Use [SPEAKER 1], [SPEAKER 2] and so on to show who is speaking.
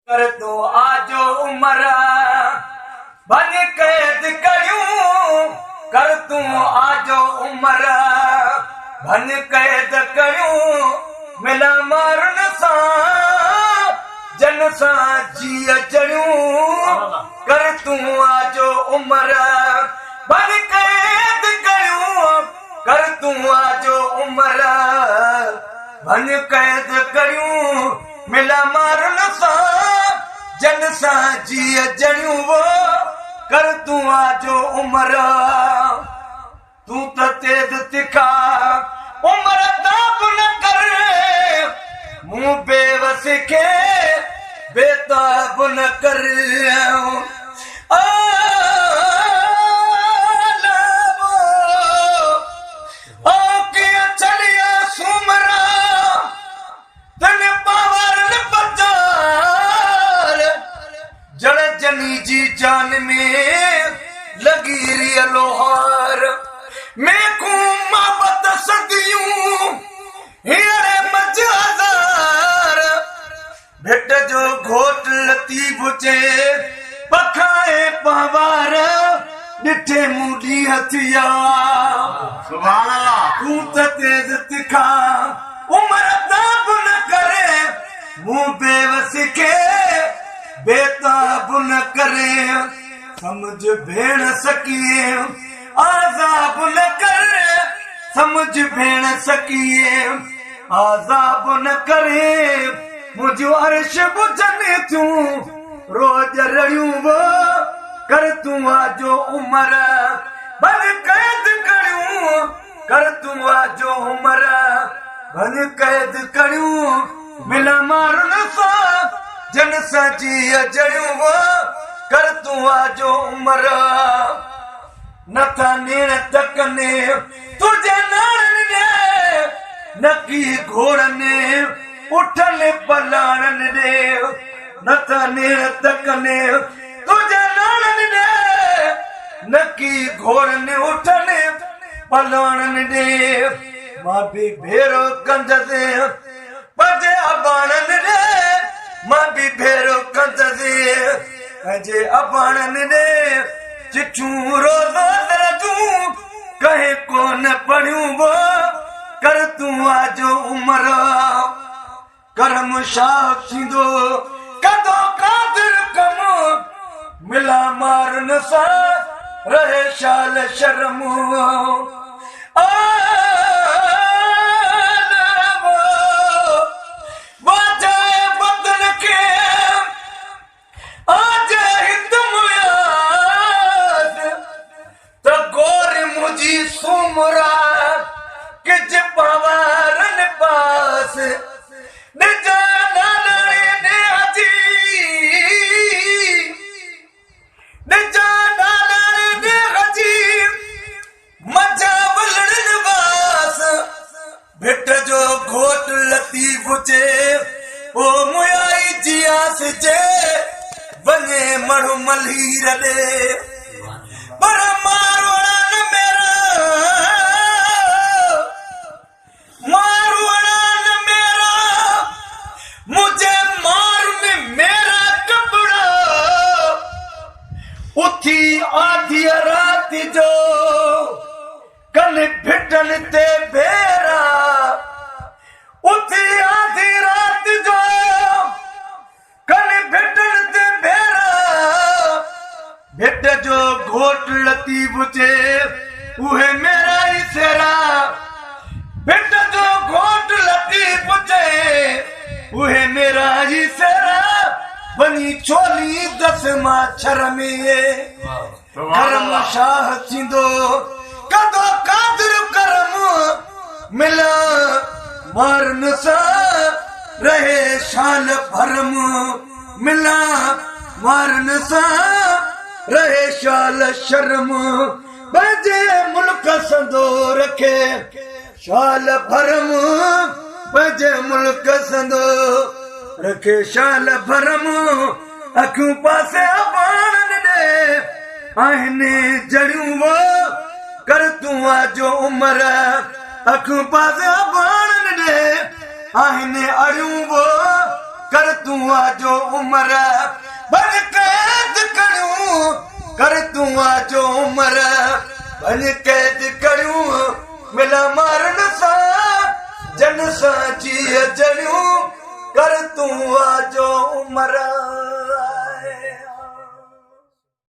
[SPEAKER 1] कर तू आजो उमर भन कैद करियूं कर तू आजो उमर भन कैद करियूं मिला मारन सां जन सां जीअ चढ़ियूं कर तू आजो उमर भन कैद करियूं कर तू आजो उमर भन कैद करियूं मिला मारन सां जन सां जीअ जड़ियूं वो कर तू आजो उमर तू त तेज तिखा उमर दाब न कर मुंह बेवस खे बेताब न कर जी जान में लगी रियलो हार मैं को मोहब्बत सदियूं हिरे मजार भेट जो घोट लतीफ जे पखाए पवार डिठे मुडी हथिया सुभान अल्लाह तू त तेज तिखा उमर दाब न करे मुंह बेवस के बेताब न करे समझ भेण सकिए आजाब न करे समझ भेण सकिए आजाब न करे मुझो अर्श बुझने तू रोज रड़ियूं वो कर तू आजो उमर भन कैद करियूं कर तू आजो उमर भन कैद करियूं मिला मारन सां जन सां जीअ जड़ियूं वो कर तू आजो उमर नथा नेण तकने तुझे नारन ने नकी घोड़ने उठल पलाणन ने नथा नेण तकने तुझे नारन ने नकी घोड़ने उठल पलाणन ने मां भी भेरो कंदसे पजे अबाणन ने मां भी भेरो कंदसे अजे अबाणन ने चिठियूं रोज़ो दरजूं कहे कोन पढ़ियूं वो कर तू आजो उमर करम शाह थींदो कदो कादिर कम मिला मारन सां रहे शाल शर्म किच पवारन पास निजा नालड़े ने हजी निजा नालड़े ने हजी मजा वलड़न वास भेट जो घोट लतीफ जे ओ मुयाई जियास जे वने मरु मलहीर दे पर मारवड़न मेरा मारवड़न मेरा मुझे मार में मेरा कपड़ा उठी आधी रात जो कल भिटन ते भेरा उठी आधी रात जो कल भिटन ते भेरा भेट जो घोट लतीफ जे उहे मेरा ही सेरा भेट जो घोट लतीफ जे उहे मेरा ही सेरा बनी चोली दस माछर में करम शाह थींदो कदो कादिर करम मिला मारन सां रहे शाल भरम मिला मारन सां रहे शाल शर्म बजे मुल्क संदो रखे शाल भरम बजे मुल्क संदो रखे शाल भरम अखियूं पासे अबाणन दे आहिनि जड़ियूं वो कर तू आजो उमर अखियूं पासे अबाणन दे आहिनि अड़ियूं वो कर तूं आजो उम्र बन कैद करूं कर तूं आजो उम्र बन कैद करूं मिला मारन सां जन सां जी अजड़ियूं कर तूं आजो उम्र